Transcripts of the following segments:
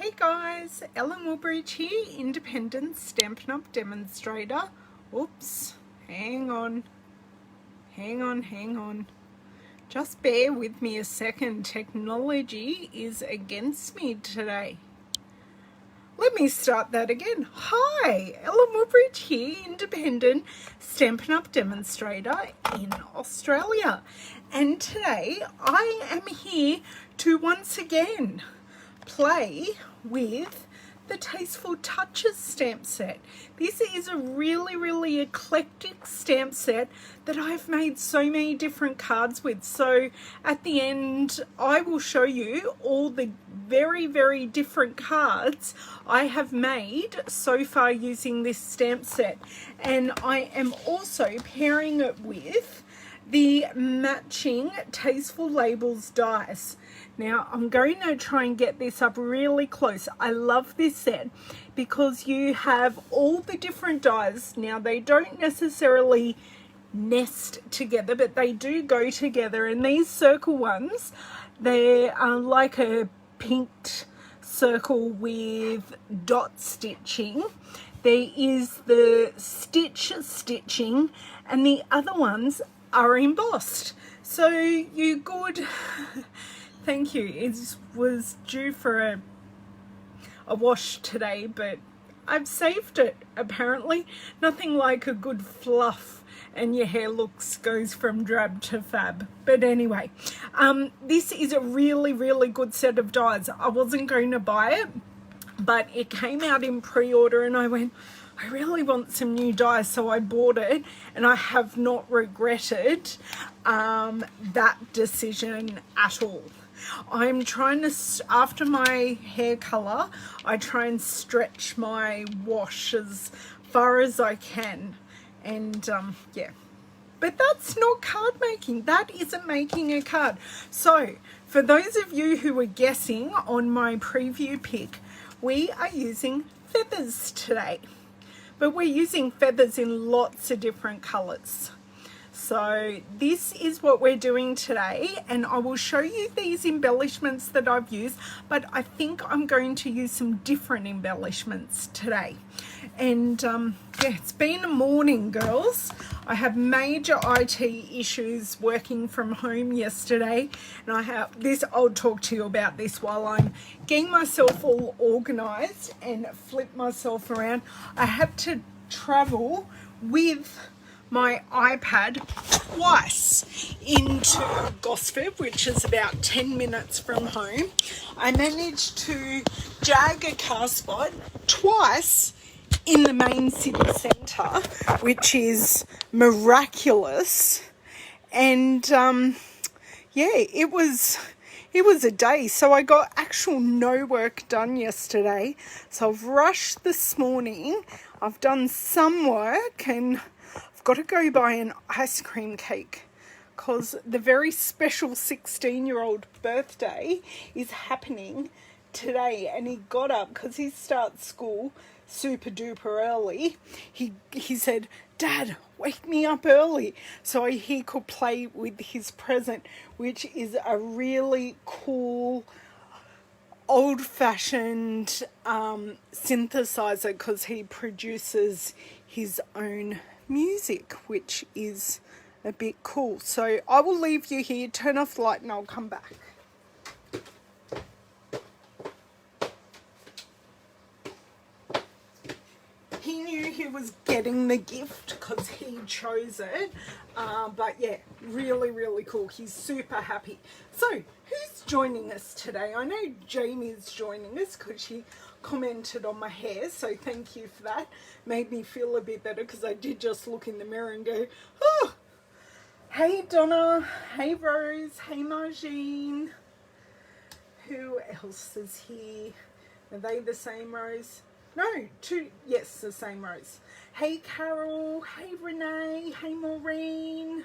Hey guys, Ellen Woodbridge here, independent Stampin' Up! Demonstrator. Oops, hang on. Just bear with me a second, technology is against me today. Let me start that again. Hi, Ellen Woodbridge here, independent Stampin' Up! Demonstrator in Australia. And today I am here to once again play with the Tasteful Touches stamp set. This is a really eclectic stamp set that I've made so many different cards with. So at the end I will show you all the very different cards I have made so far using this stamp set, and I am also pairing it with the matching Tasteful Labels dies. Now I'm going to try and get this up really close. I love this set because you have all the different dies. Now they don't necessarily nest together, but they do go together, and these circle ones, they are like a pinked circle with dot stitching. There is the stitching, and the other ones are embossed. So you could thank you. It was due for a wash today, but I've saved it apparently. Nothing like a good fluff and your hair goes from drab to fab. But anyway, this is a really good set of dies. I wasn't going to buy it, but it came out in pre-order and I went, I really want some new dies, so I bought it, and I have not regretted that decision at all. I'm trying to, after my hair color, I try and stretch my wash as far as I can, and yeah. But that's not card making. That isn't making a card. So for those of you who were guessing on my preview pick, we are using feathers today. But we're using feathers in lots of different colors. So this is what we're doing today, and I will show you these embellishments that I've used, but I think I'm going to use some different embellishments today. And yeah, it's been a morning, girls. I have major IT issues working from home yesterday, and I have this, I'll talk to you about this while I'm getting myself all organized and flip myself around. I had to travel with my iPad twice into Gosford, which is about 10 minutes from home. I managed to jag a car spot twice in the main city centre, which is miraculous. And yeah, it was a day. So I got actual no work done yesterday. So I've rushed this morning. I've done some work, and I've got to go buy an ice cream cake because the very special 16-year-old birthday is happening today, and he got up because he starts school super duper early. He said, Dad, wake me up early so he could play with his present, which is a really cool old-fashioned synthesizer, because he produces his own music, which is a bit cool. So I will leave you here, turn off the light, and I'll come back. He knew he was getting the gift because he chose it, but yeah, really cool. He's super happy. So who's joining us today? I know Jamie's joining us because she commented on my hair, so thank you for that. Made me feel a bit better because I did just look in the mirror and go, oh. Hey Donna, hey Rose, hey Margine. Who else is here? Are they the same Rose? No, two, yes, the same Rose. Hey Carol, hey Renee, hey Maureen.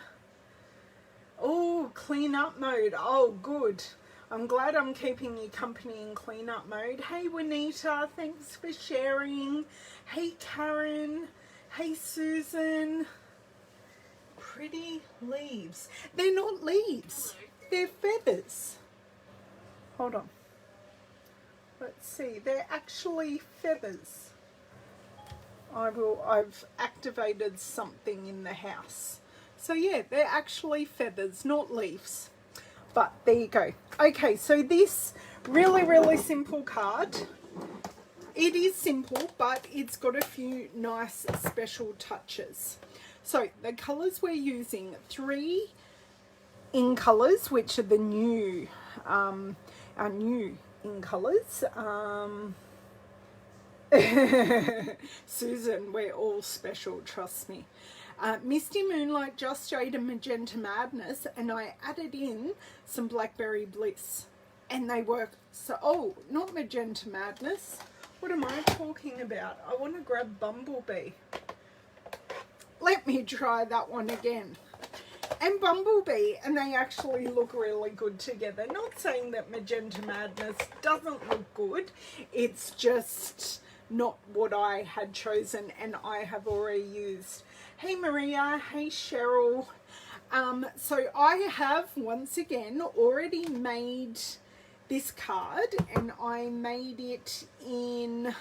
Oh, clean up mode. Oh, good. I'm glad I'm keeping you company in clean up mode. Hey Juanita, thanks for sharing. Hey Karen, hey Susan. Pretty leaves. They're not leaves. They're feathers. Hold on. Let's see, they're actually feathers. I've activated something in the house. So yeah, they're actually feathers, not leaves. But there you go. Okay, so this really simple card. It is simple, but it's got a few nice special touches. So the colours we're using, 3 in colours, which are the new, our new in colours. Susan, we're all special, trust me. Misty Moonlight, Just Jade and Magenta Madness, and I added in some Blackberry Bliss, and they work so, oh, not Magenta Madness, what am I talking about? I want to grab Bumblebee. Let me try that one again. And Bumblebee, and they actually look really good together. Not saying that Magenta Madness doesn't look good, it's just not what I had chosen and I have already used. Hey Maria, hey Cheryl. So I have once again already made this card, and I made it in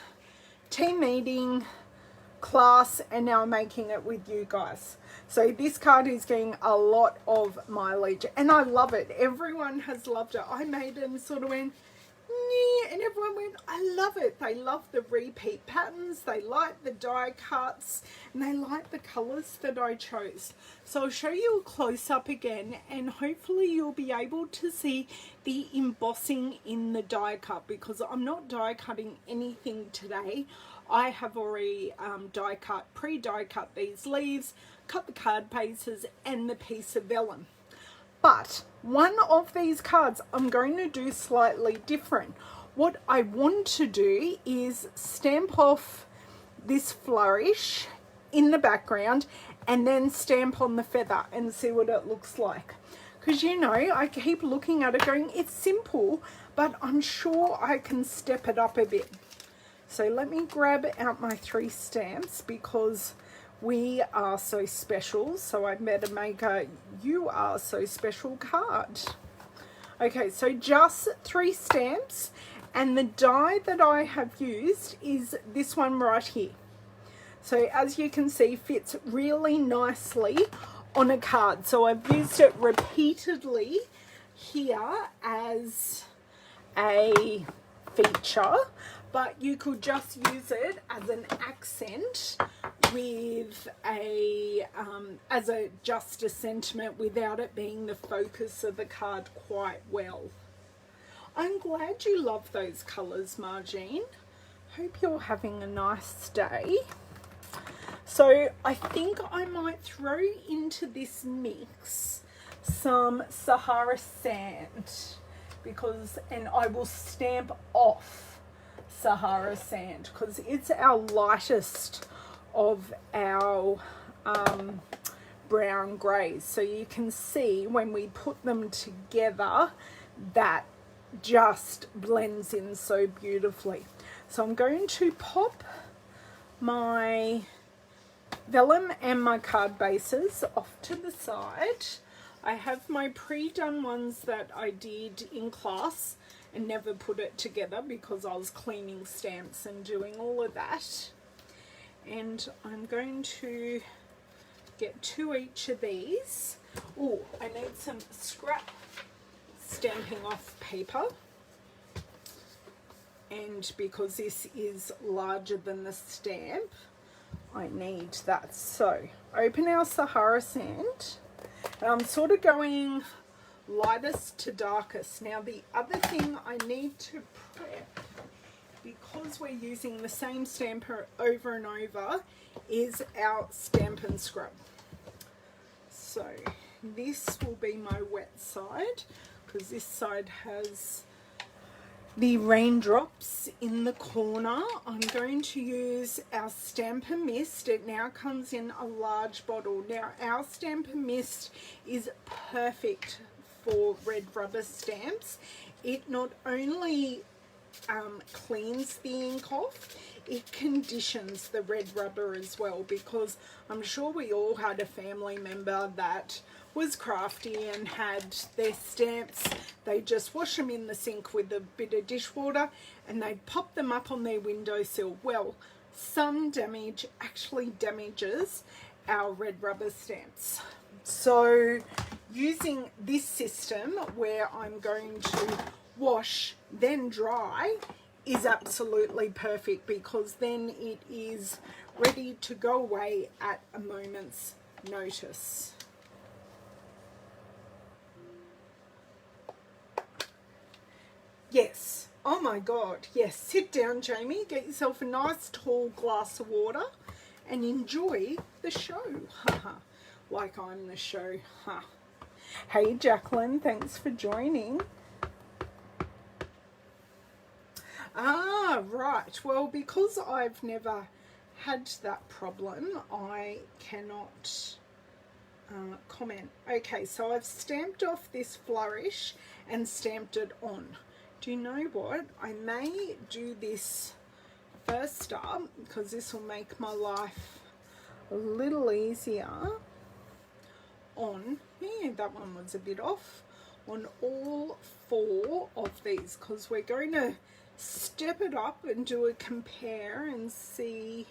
team meeting, class, and now I'm making it with you guys. So this card is getting a lot of mileage and I love it. Everyone has loved it. I made it and sort of went, and everyone went, I love it. They love the repeat patterns, they like the die cuts, and they like the colours that I chose. So I'll show you a close-up again, and hopefully you'll be able to see the embossing in the die cut, because I'm not die cutting anything today. I have already die cut, pre-die cut these leaves, cut the card bases and the piece of vellum. But one of these cards I'm going to do slightly different. What I want to do is stamp off this flourish in the background and then stamp on the feather and see what it looks like. Because, you know, I keep looking at it going, it's simple, but I'm sure I can step it up a bit. So let me grab out my 3 stamps, because we are so special, so I better make a you are so special card. Okay, so just 3 stamps, and the die that I have used is this one right here. So as you can see, fits really nicely on a card. So I've used it repeatedly here as a feature, but you could just use it as an accent with a just a sentiment without it being the focus of the card quite well. I'm glad you love those colours, Margine. Hope you're having a nice day. So I think I might throw into this mix some Sahara sand, and I will stamp off Sahara sand because it's our lightest of our brown greys. So you can see when we put them together that just blends in so beautifully. So I'm going to pop my vellum and my card bases off to the side. I have my pre-done ones that I did in class and never put it together because I was cleaning stamps and doing all of that. And I'm going to get 2 each of these. Oh, I need some scrap stamping off paper. And because this is larger than the stamp, I need that. So open our Sahara sand, and I'm sort of going lightest to darkest. Now the other thing I need to prep, because we're using the same stamper over and over, is our Stampin' Scrub. So this will be my wet side, because this side has the raindrops in the corner. I'm going to use our Stampin' Mist. It now comes in a large bottle. Now our Stampin' Mist is perfect for red rubber stamps. It not only cleans the ink off, it conditions the red rubber as well, because I'm sure we all had a family member that was crafty and had their stamps. They just wash them in the sink with a bit of dishwater and they'd pop them up on their windowsill. Well, sun damage actually damages our red rubber stamps. So using this system where I'm going to wash then dry is absolutely perfect, because then it is ready to go away at a moment's notice. Yes, oh my God, yes, sit down, Jamie, get yourself a nice tall glass of water and enjoy the show. Like I'm the show. Hey Jacqueline, thanks for joining. Right, well, because I've never had that problem, I cannot comment. Okay, so I've stamped off this flourish and stamped it on. Do you know what? I may do this first up because this will make my life a little easier on, yeah, that one was a bit off, on all 4 of these, because we're going to step it up and do a compare and see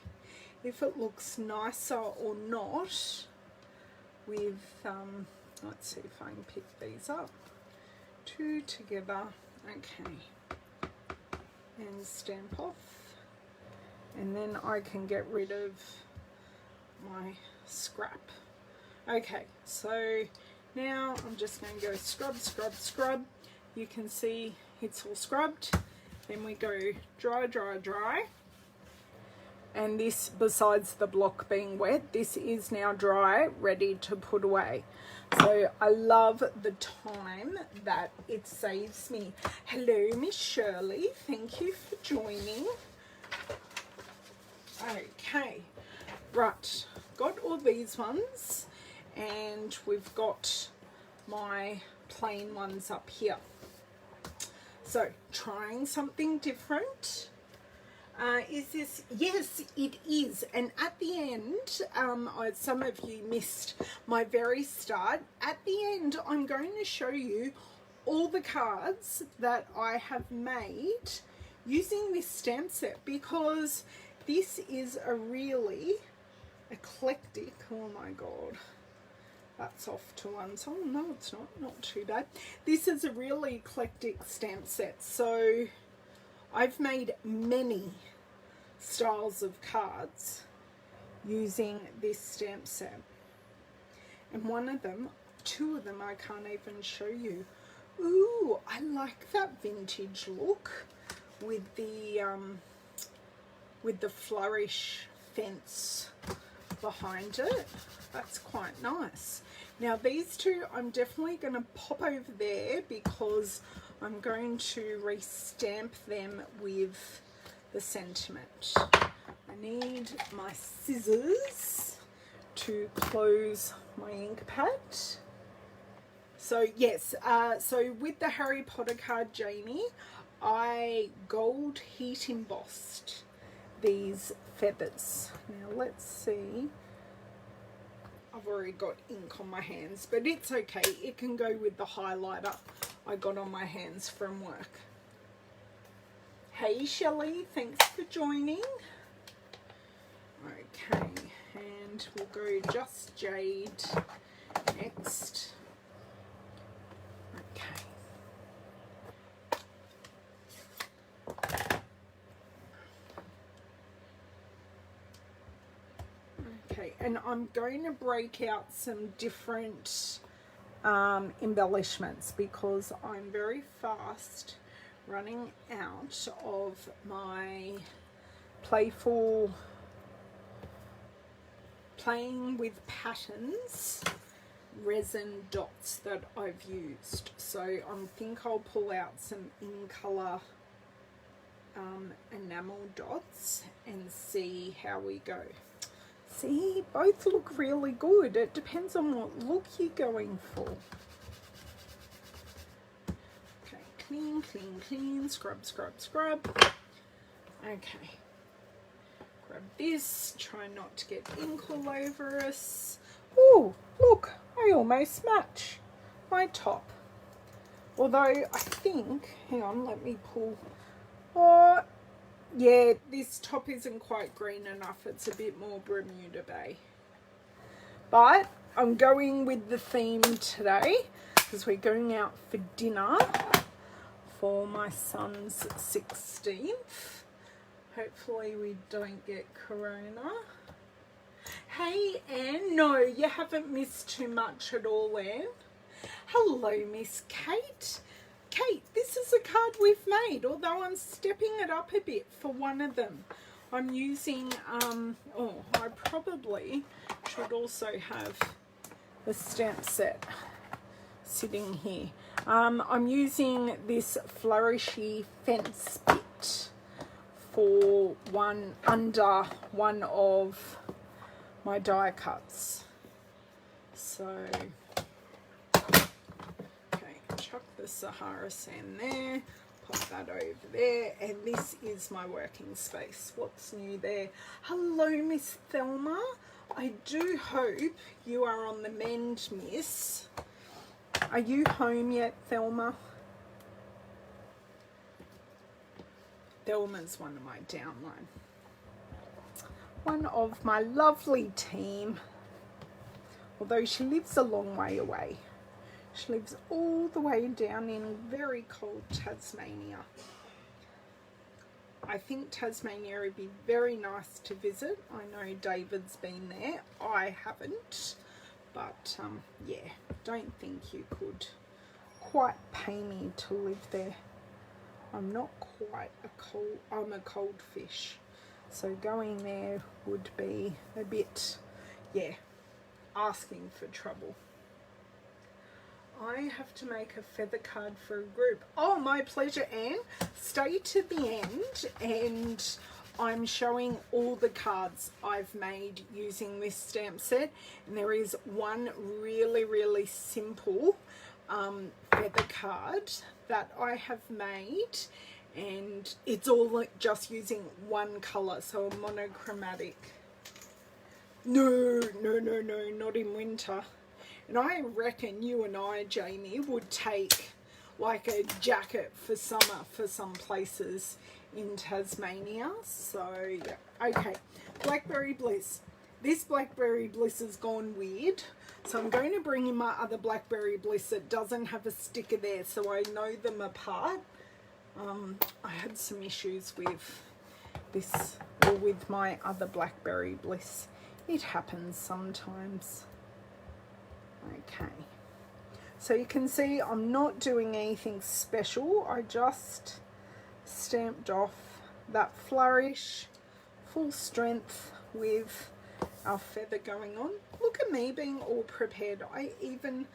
if it looks nicer or not with, let's see if I can pick these up, 2 together, okay, and stamp off, and then I can get rid of my scrap. Okay, so now I'm just going to go scrub, scrub, scrub. You can see it's all scrubbed. Then we go dry, dry, dry. And this, besides the block being wet, this is now dry, ready to put away. So I love the time that it saves me. Hello, Miss Shirley. Thank you for joining. Okay, right. Got all these ones. And we've got my plain ones up here. So trying something different. Is this? Yes, it is. And at the end, some of you missed my very start. At the end, I'm going to show you all the cards that I have made using this stamp set, because this is a really eclectic, oh my God, that's off to one side. Oh, no, it's not too bad. This is a really eclectic stamp set. So I've made many styles of cards using this stamp set. And one of them, 2 of them, I can't even show you. Ooh, I like that vintage look with the flourish fence behind it. That's quite nice. Now these 2 I'm definitely going to pop over there because I'm going to restamp them with the sentiment. I need my scissors to close my ink pad. So yes, so with the Harry Potter card, Jamie, I gold heat embossed these feathers. Now let's see. I've already got ink on my hands, but it's okay. It can go with the highlighter I got on my hands from work. Hey Shelley, thanks for joining. Okay, and we'll go Just Jade next. Okay. Okay, and I'm going to break out some different embellishments because I'm very fast running out of my playful playing with patterns resin dots that I've used. So I think I'll pull out some in colour enamel dots and see how we go. See, both look really good. It depends on what look you're going for. Okay, clean, clean, clean, scrub, scrub, scrub. Okay, grab this, try not to get ink all over us. Oh, look, I almost match my top. Although I think, hang on, let me pull. Oh, yeah, this top isn't quite green enough. It's a bit more Bermuda Bay. But I'm going with the theme today because we're going out for dinner for my son's 16th. Hopefully we don't get corona. Hey, Anne. No, you haven't missed too much at all, Anne. Hello, Miss Kate. Kate, this is a card we've made, although I'm stepping it up a bit for one of them. I'm using, oh, I probably should also have the stamp set sitting here. I'm using this flourishy fence bit for under one of my die cuts. So, okay, chuck the Sahara sand there, pop that over there, and this is my working space. What's new there? Hello, Miss Thelma. I do hope you are on the mend, miss. Are you home yet, Thelma? Thelma's one of my downline. One of my lovely team. Although she lives a long way away. She lives all the way down in very cold Tasmania. I think Tasmania would be very nice to visit. I know David's been there. I haven't. But, yeah, don't think you could quite pay me to live there. I'm not quite I'm a cold fish. So going there would be a bit, yeah, asking for trouble. I have to make a feather card for a group. Oh, my pleasure, Anne. Stay to the end and I'm showing all the cards I've made using this stamp set. And there is one really, really simple feather card that I have made. And it's all just using one colour, so a monochromatic. No, not in winter. And I reckon you and I, Jamie, would take like a jacket for summer for some places in Tasmania. So, yeah. Okay, Blackberry Bliss. This Blackberry Bliss has gone weird. So I'm going to bring in my other Blackberry Bliss that doesn't have a sticker there so I know them apart. I had some issues with this, or with my other Blackberry Bliss. It happens sometimes. Okay, so you can see I'm not doing anything special. I just stamped off that flourish, full strength with our feather going on. Look at me being all prepared. I even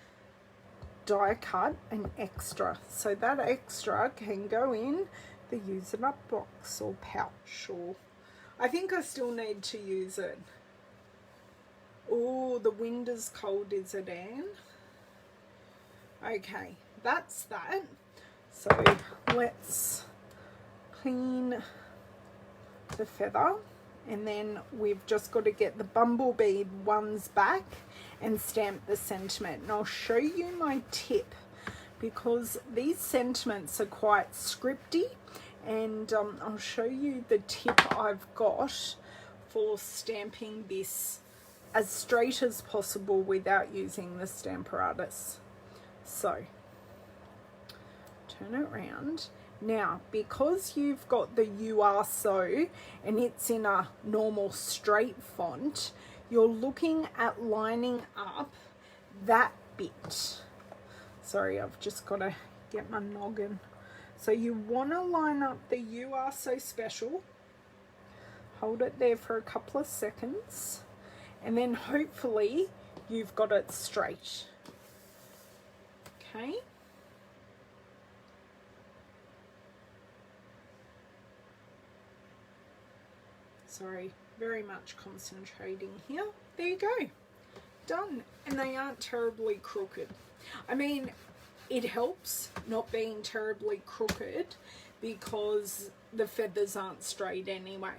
die cut an extra, so that extra can go in the use it up box or pouch, or I think I still need to use it. Oh, the wind is cold, is it, Anne? Okay, that's that. So let's clean the feather, and then we've just got to get the bumblebee ones back and stamp the sentiment. And I'll show you my tip because these sentiments are quite scripty, and I'll show you the tip I've got for stamping this as straight as possible without using the Stamparatus. So turn it around. Now, because you've got the You Are So and it's in a normal straight font, you're looking at lining up that bit. Sorry, I've just got to get my noggin. So you want to line up the You Are So Special. Hold it there for a couple of seconds. And then hopefully you've got it straight. Okay. Sorry, very much concentrating here. There you go. Done. And they aren't terribly crooked. I mean, it helps not being terribly crooked because the feathers aren't straight anyway.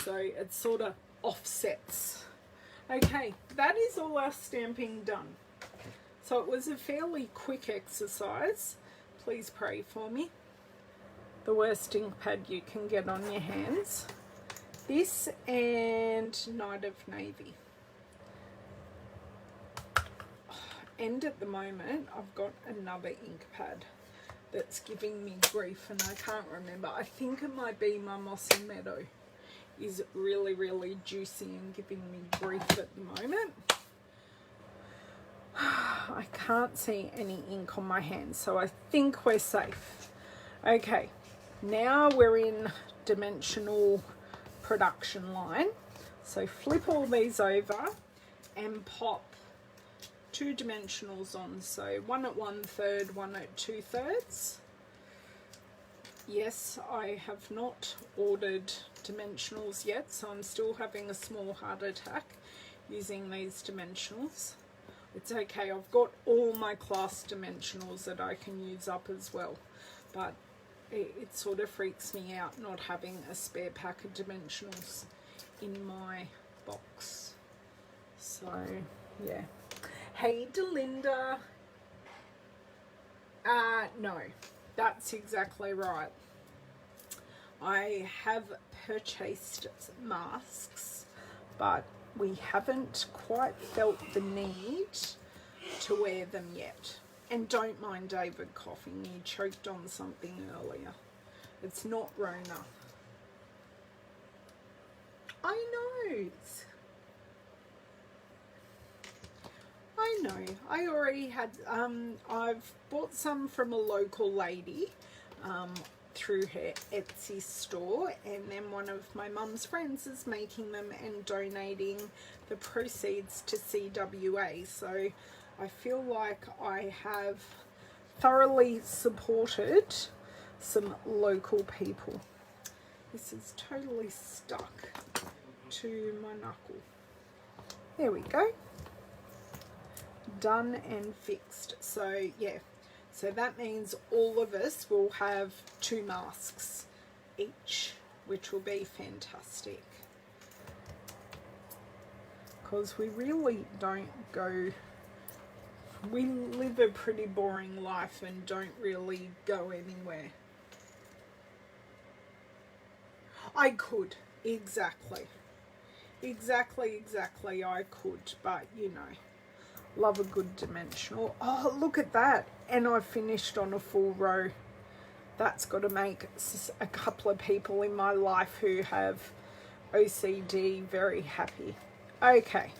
So it sort of offsets Okay, that is all our stamping done. So it was a fairly quick exercise. Please pray for me. The worst ink pad you can get on your hands. This and Night of Navy. And at the moment, I've got another ink pad that's giving me grief, and I can't remember. I think it might be my Mossy Meadow. Is really, really juicy and giving me grief at the moment. I can't see any ink on my hands, so I think we're safe. Okay, now we're in dimensional production line. So flip all these over and pop 2 dimensionals on. So one at 1/3, one at 2/3. Yes, I have not ordered dimensionals yet, so I'm still having a small heart attack using these dimensionals. It's okay, I've got all my class dimensionals that I can use up as well, but it sort of freaks me out not having a spare pack of dimensionals in my box. So yeah. Hey Delinda. No, that's exactly right. I have purchased masks, but we haven't quite felt the need to wear them yet. And don't mind David coughing, he choked on something earlier. It's not Rona. I know. I already had, I've bought some from a local lady through her Etsy store, and then one of my mum's friends is making them and donating the proceeds to CWA. So I feel like I have thoroughly supported some local people. This is totally stuck to my knuckle. There we go. Done and fixed. So yeah, so that means all of us will have 2 masks each, which will be fantastic, because we really don't go, we live a pretty boring life and don't really go anywhere. I could, exactly, I could, but you know, love a good dimensional. Oh, look at that. And I finished on a full row. That's got to make a couple of people in my life who have OCD very happy. Okay,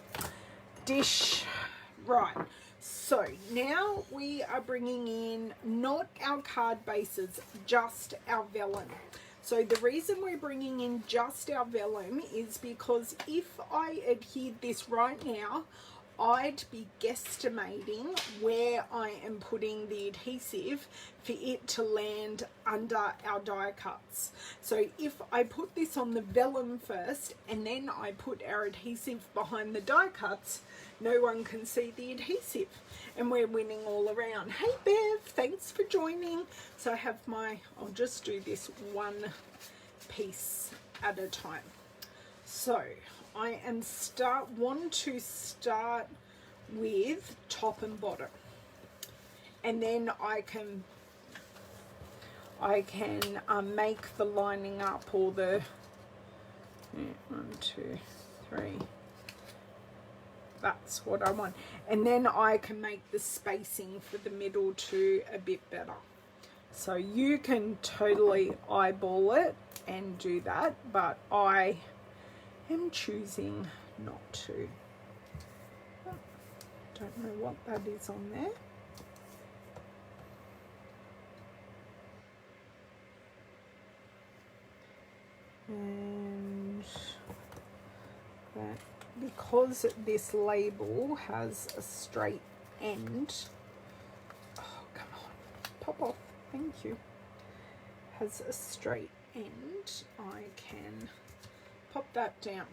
dish. Right, so now we are bringing in not our card bases, just our vellum. So the reason we're bringing in just our vellum is because if I adhered this right now, I'd be guesstimating where I am putting the adhesive for it to land under our die cuts. So if I put this on the vellum first and then I put our adhesive behind the die cuts, no one can see the adhesive, and we're winning all around. Hey Bev, thanks for joining. So I have I'll just do this one piece at a time. So I want to start with top and bottom, and then I can make the lining up, or the 1, 2, 3. That's what I want, and then I can make the spacing for the middle too a bit better. So you can totally eyeball it and do that, but I am choosing not to. Don't know what that is on there. And that, because this label has a straight end, oh come on, pop off, thank you, has a straight end, I can pop that down.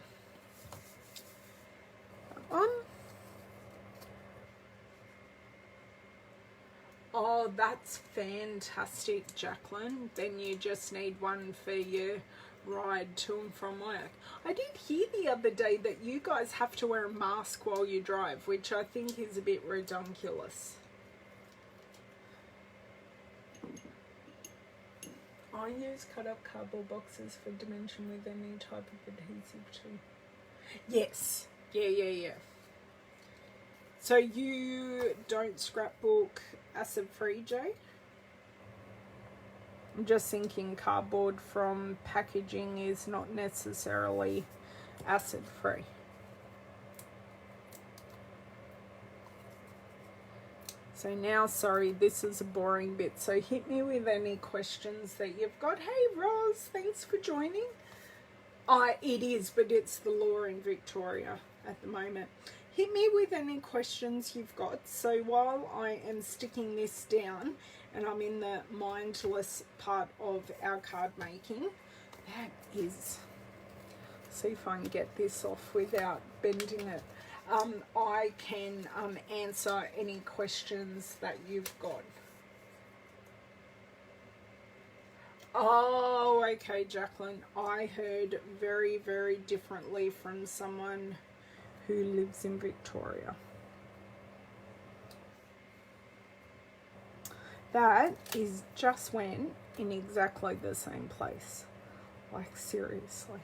Oh, that's fantastic, Jacqueline. Then you just need one for your ride to and from work. I did hear the other day that you guys have to wear a mask while you drive, which I think is a bit ridiculous. I use cut-up cardboard boxes for dimension with any type of adhesive too. Yes. Yeah. So you don't scrapbook acid-free, Jay? I'm just thinking cardboard from packaging is not necessarily acid-free. So now, sorry, this is a boring bit. So hit me with any questions that you've got. Hey, Roz, thanks for joining. It is, but it's the law in Victoria at the moment. Hit me with any questions you've got. So while I am sticking this down and I'm in the mindless part of our card making, that is, see if I can get this off without bending it. I can answer any questions that you've got. Oh, okay, Jacqueline. I heard very, very differently from someone who lives in Victoria. That is just went in exactly the same place. Like, seriously.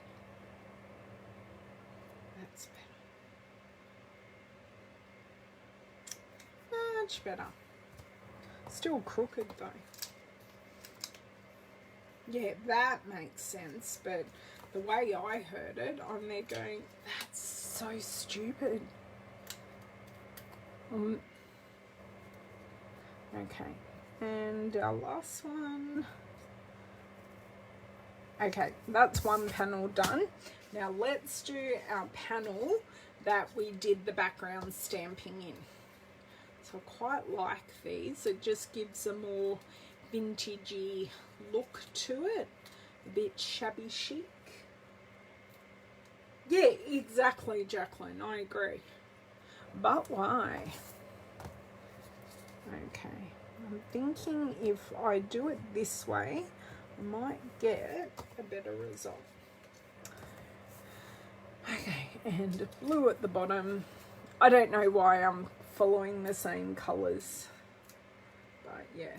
That's better. Much better. Still crooked though. Yeah, that makes sense, but the way I heard it, I'm there going, that's so stupid. Okay, and our last one. Okay, that's one panel done. Now let's do our panel that we did the background stamping in. So I quite like these. It just gives a more vintagey look to it, a bit shabby chic. Yeah, exactly, Jacqueline, I agree. But why? Okay, I'm thinking if I do it this way, I might get a better result. Okay, and blue at the bottom. I don't know why I'm following the same colours, but yeah.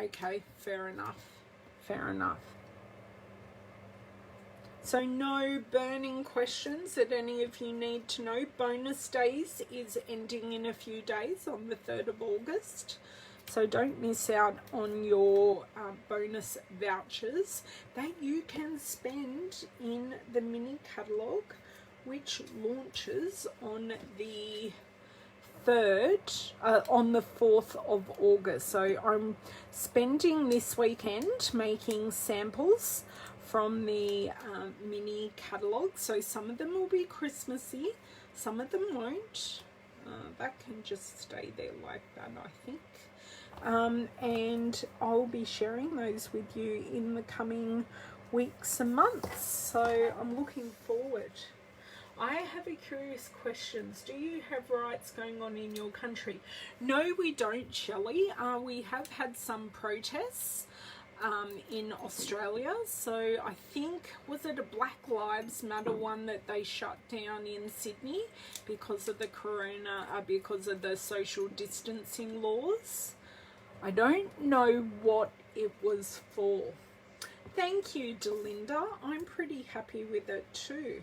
Okay, fair enough. So no burning questions that any of you need to know. Bonus days is ending in a few days on the 3rd of August. So don't miss out on your bonus vouchers that you can spend in the mini catalogue, which launches on the 3rd, on the 4th of August. So I'm spending this weekend making samples from the mini catalogue. So some of them will be Christmassy, some of them won't. That can just stay there like that, I think. And I'll be sharing those with you in the coming weeks and months. So I'm looking forward. I have a curious question. Do you have riots going on in your country? No, we don't, Shelley. We have had some protests in Australia. So I think, was it a Black Lives Matter one that they shut down in Sydney because of the because of the social distancing laws? I don't know what it was for. Thank you, Delinda. I'm pretty happy with it too.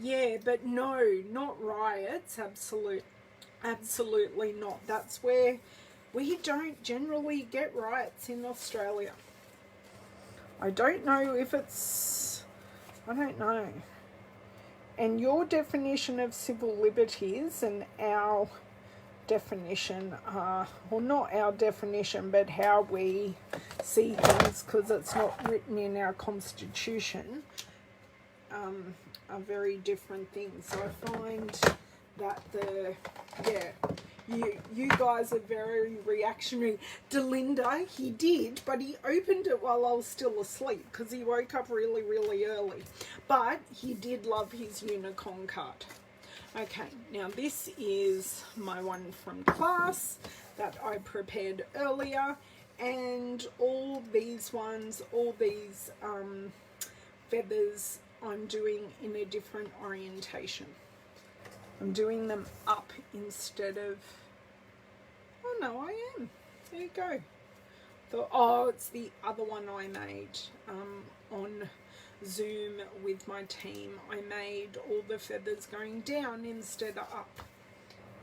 Yeah, but no, not riots. Absolutely not. That's where we don't generally get riots in Australia. I don't know if it's, I don't know. And your definition of civil liberties and our definition, well, not our definition, but how we see things, because it's not written in our constitution, are very different things. So I find that you guys are very reactionary. Delinda, he did, but he opened it while I was still asleep because he woke up really, really early. But he did love his unicorn card. Okay, now this is my one from class that I prepared earlier, And all these ones, all these feathers, I'm doing in a different orientation. I'm doing them up instead of, oh no, I am. There you go. Oh, it's the other one I made on Zoom with my team. I made all the feathers going down instead of up.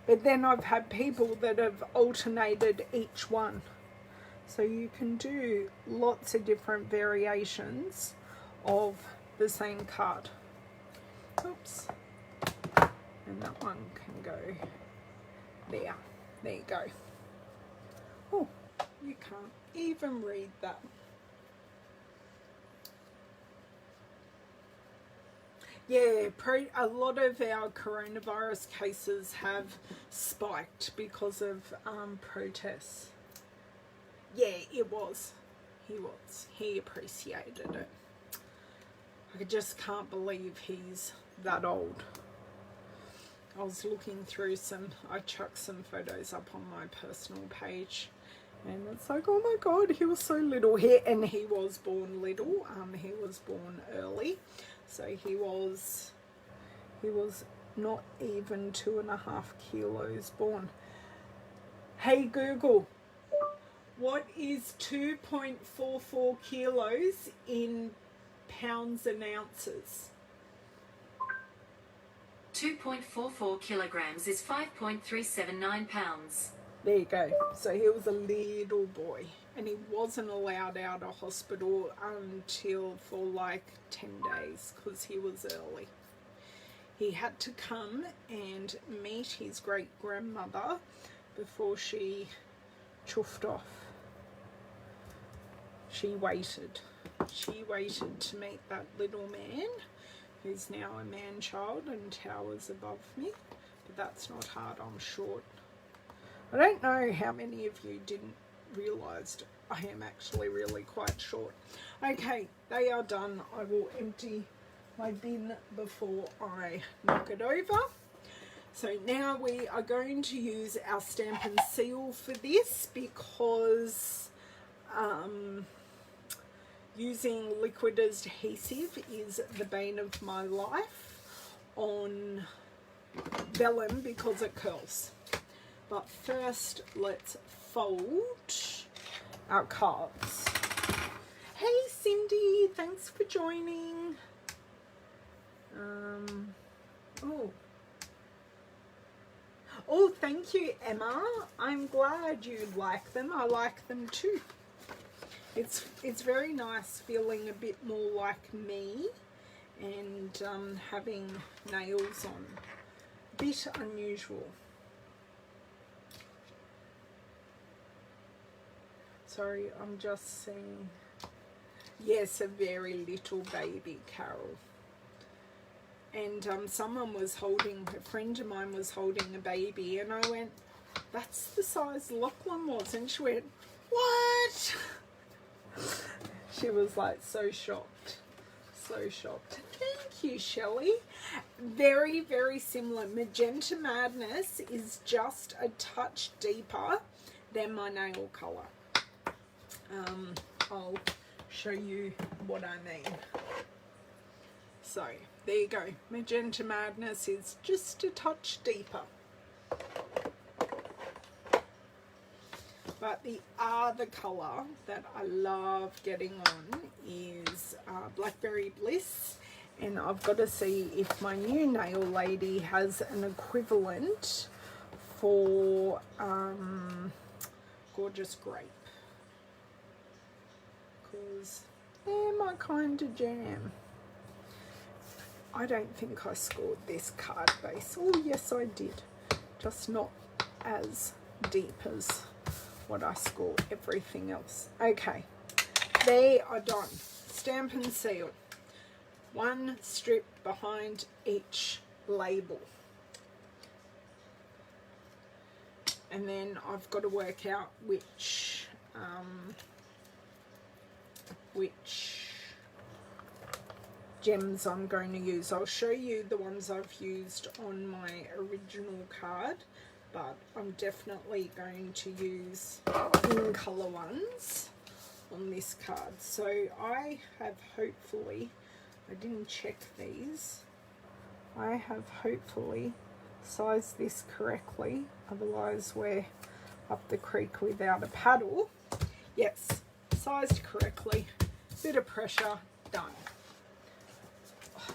But then I've had people that have alternated each one. So you can do lots of different variations of the same card. Oops. And that one can go there. There you go. Oh, you can't even read that. Yeah, a lot of our coronavirus cases have spiked because of protests. Yeah, it was. He appreciated it. I just can't believe he's that old. I was looking through I chucked some photos up on my personal page, and it's like, oh my God, he was so little. And he was born little. He was born early, so he was not even 2.5 kilos born. Hey Google, what is 2.44 kilos in pounds and ounces? 2.44 kilograms is 5.379 pounds. There you go. So he was a little boy, and he wasn't allowed out of hospital until for like 10 days because he was early. He had to come and meet his great grandmother before she chuffed off. She waited to meet that little man who's now a man-child and towers above me, but that's not hard, I'm short. I don't know how many of you didn't realise I am actually really quite short. Okay, they are done. I will empty my bin before I knock it over. So now we are going to use our Stampin' Seal for this because using liquid adhesive is the bane of my life on vellum because it curls. But first, let's fold our cards. Hey Cindy, thanks for joining. Oh, thank you, Emma. I'm glad you like them. I like them too. It's very nice feeling a bit more like me and having nails on. A bit unusual. Sorry, I'm just seeing. Yes, a very little baby Carol. And someone was holding, a friend of mine was holding a baby, and I went, that's the size Lachlan was. And she went, what? She was like so shocked. So shocked. Thank you, Shelley. Very, very similar. Magenta Madness is just a touch deeper than my nail colour. I'll show you what I mean. So there you go. Magenta Madness is just a touch deeper. But the other colour that I love getting on is Blackberry Bliss. And I've got to see if my new nail lady has an equivalent for Gorgeous Grape. Because they're my kind of jam. I don't think I scored this card base. Oh, yes, I did. Just not as deep as what I score everything else. Okay, they are done. Stampin' Seal. One strip behind each label. And then I've got to work out which gems I'm going to use. I'll show you the ones I've used on my original card, but I'm definitely going to use in colour ones on this card. So I have hopefully, I didn't check these, I have hopefully sized this correctly, otherwise we're up the creek without a paddle. Yes, sized correctly, bit of pressure, done.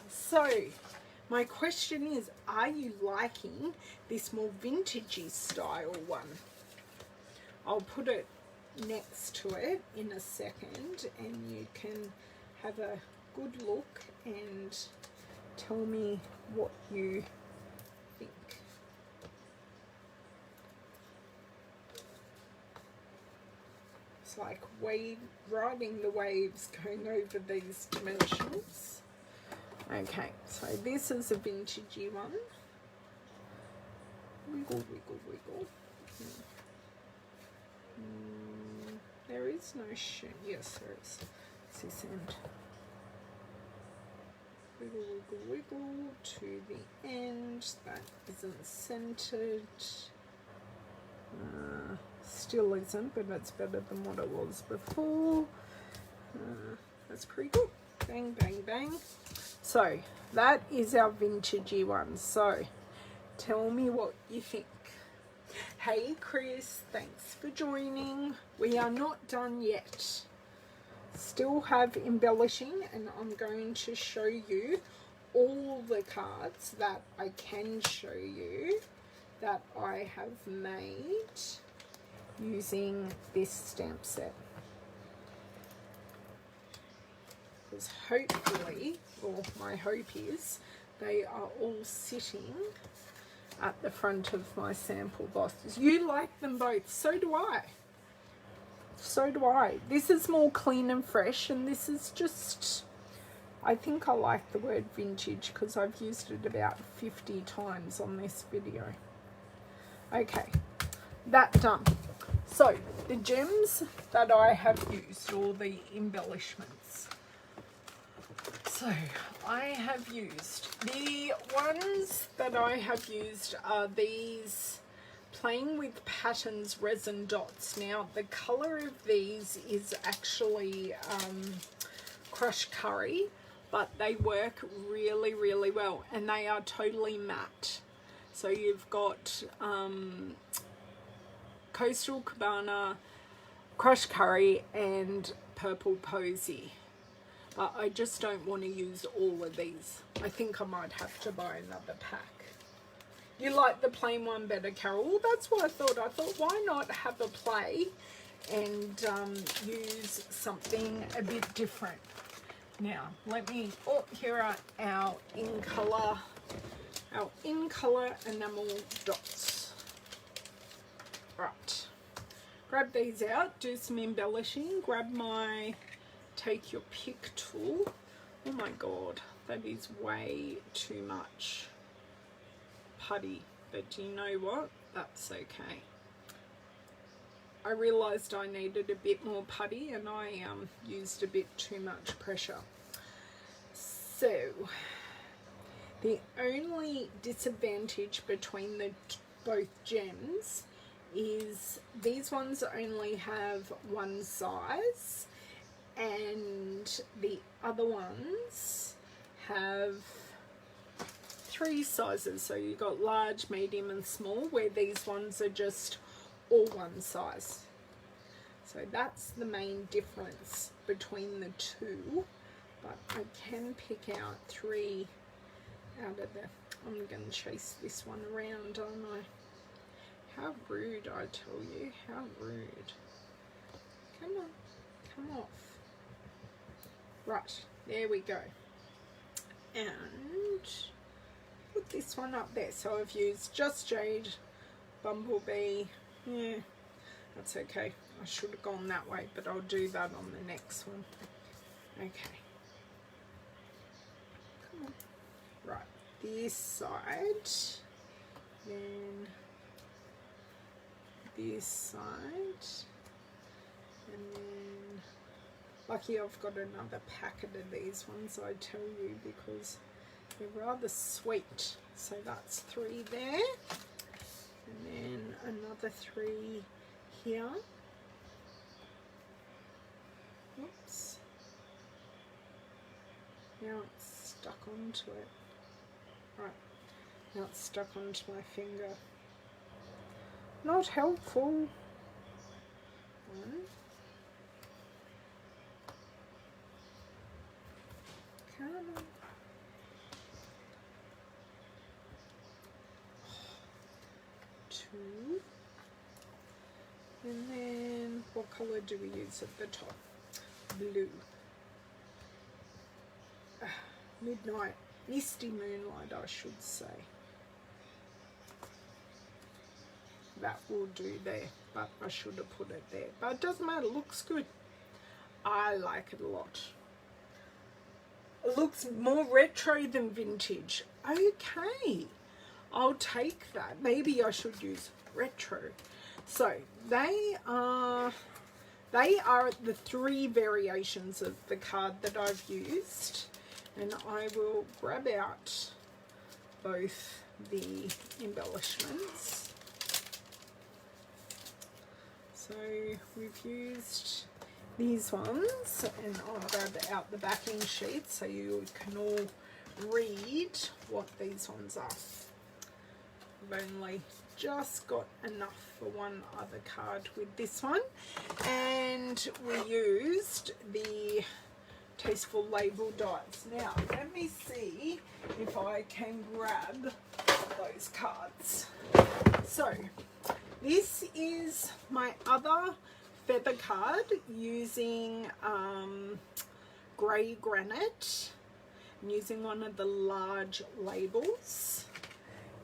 So my question is, are you liking this more vintagey style one? I'll put it next to it in a second and you can have a good look and tell me what you think. It's like riding the waves going over these dimensions. Okay, so this is a vintagey one. Wiggle, wiggle, wiggle. There is no shim. Yes, there is. It's this end. Wiggle, wiggle, wiggle to the end. That isn't centered. Still isn't, but it's better than what it was before. That's pretty good. Bang, bang, bang. So that is our vintagey one. So tell me what you think. Hey Chris, thanks for joining. We are not done yet. Still have embellishing, and I'm going to show you all the cards that I can show you that I have made using this stamp set. Because hopefully, or my hope is, they are all sitting at the front of my sample boxes. You like them both, so do I. So do I. This is more clean and fresh, and this is just, I think I like the word vintage because I've used it about 50 times on this video. Okay, that done. So the gems that I have used, or the embellishments. So I have used, the ones that I have used are these Playing with Patterns resin dots. Now the colour of these is actually crushed curry, but they work really, really well, and they are totally matte. So you've got Coastal Cabana, crushed curry and purple posy. But I just don't want to use all of these. I think I might have to buy another pack. You like the plain one better, Carol? Well, that's what I thought. I thought, why not have a play and use something a bit different? Now, let me, oh, here are our in colour enamel dots. Right. Grab these out, do some embellishing, grab my take your pick tool. Oh my god, that is way too much putty, but you know what, that's okay. I realized I needed a bit more putty and I used a bit too much pressure. So the only disadvantage between the both gems is these ones only have one size and the other ones have 3 sizes. So you've got large, medium and small, where these ones are just all one size. So that's the main difference between the two, but I can pick out 3 out of the, I'm going to chase this one around, aren't I? How rude, I tell you, how rude. Come on, come off. Right, there we go. And put this one up there. So I've used Just Jade, Bumblebee. Yeah, that's okay. I should have gone that way, but I'll do that on the next one. Okay. Come on. Right, this side. Then this side. And then, lucky I've got another packet of these ones, I tell you, because they're rather sweet. So that's 3 there. And then another 3 here. Now it's stuck onto it. Right, now it's stuck onto my finger. Not helpful. One. Come on. Two. And then what colour do we use at the top? Blue. Midnight. Misty moonlight, I should say. That will do there, but I should have put it there. But it doesn't matter, it looks good. I like it a lot. It looks more retro than vintage. Okay, I'll take that. Maybe I should use retro. So they are the 3 variations of the card that I've used, and I will grab out both the embellishments. So we've used these ones, and I'll grab out the backing sheet so you can all read what these ones are. I've only just got enough for one other card with this one, and we used the Tasteful label dies. Now let me see if I can grab those cards. So this is my other feather card using grey granite. I'm using one of the large labels.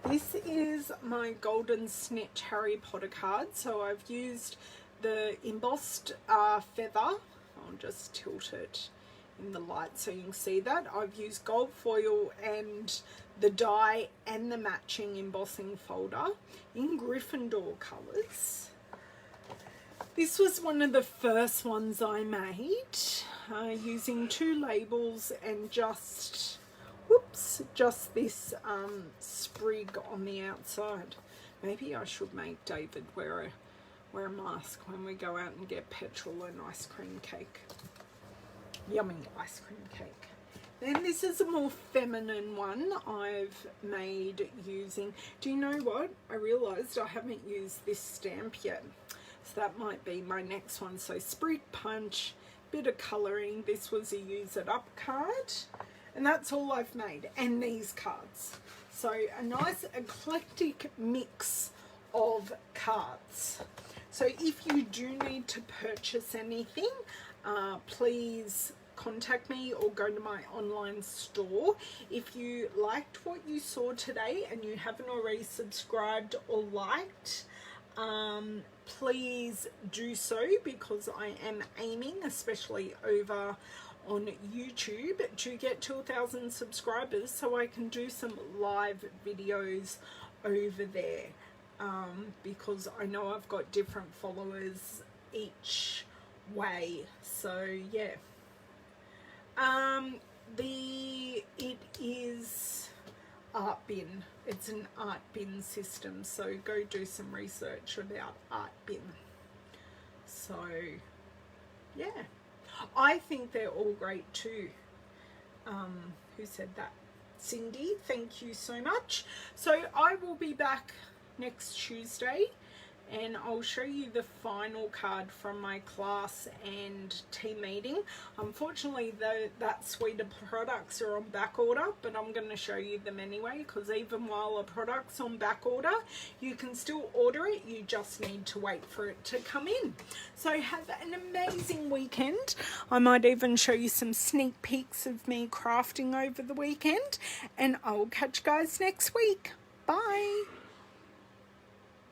This is my Golden Snitch Harry Potter card. So I've used the embossed feather. I'll just tilt it in the light so you can see that. I've used gold foil and the die and the matching embossing folder in Gryffindor colours. This was one of the first ones I made using 2 labels and just this sprig on the outside. Maybe I should make David wear a mask when we go out and get petrol and ice cream cake. Yummy ice cream cake. Then this is a more feminine one I've made using, do you know what? I realised I haven't used this stamp yet. So that might be my next one. So Sprig Punch, bit of colouring. This was a Use It Up card. And that's all I've made. And these cards. So a nice eclectic mix of cards. So if you do need to purchase anything, please contact me or go to my online store. If you liked what you saw today and you haven't already subscribed or liked, please do so, because I am aiming, especially over on YouTube, to get to 1,000 subscribers so I can do some live videos over there, because I know I've got different followers each way. So yeah, it is art bin. It's an art bin system, so go do some research about art bin. So yeah, I think they're all great too. Who said that? Cindy, thank you so much. So I will be back next Tuesday, and I'll show you the final card from my class and team meeting. Unfortunately, that suite of products are on back order, but I'm going to show you them anyway, because even while a product's on back order, you can still order it. You just need to wait for it to come in. So have an amazing weekend. I might even show you some sneak peeks of me crafting over the weekend, and I'll catch you guys next week. Bye.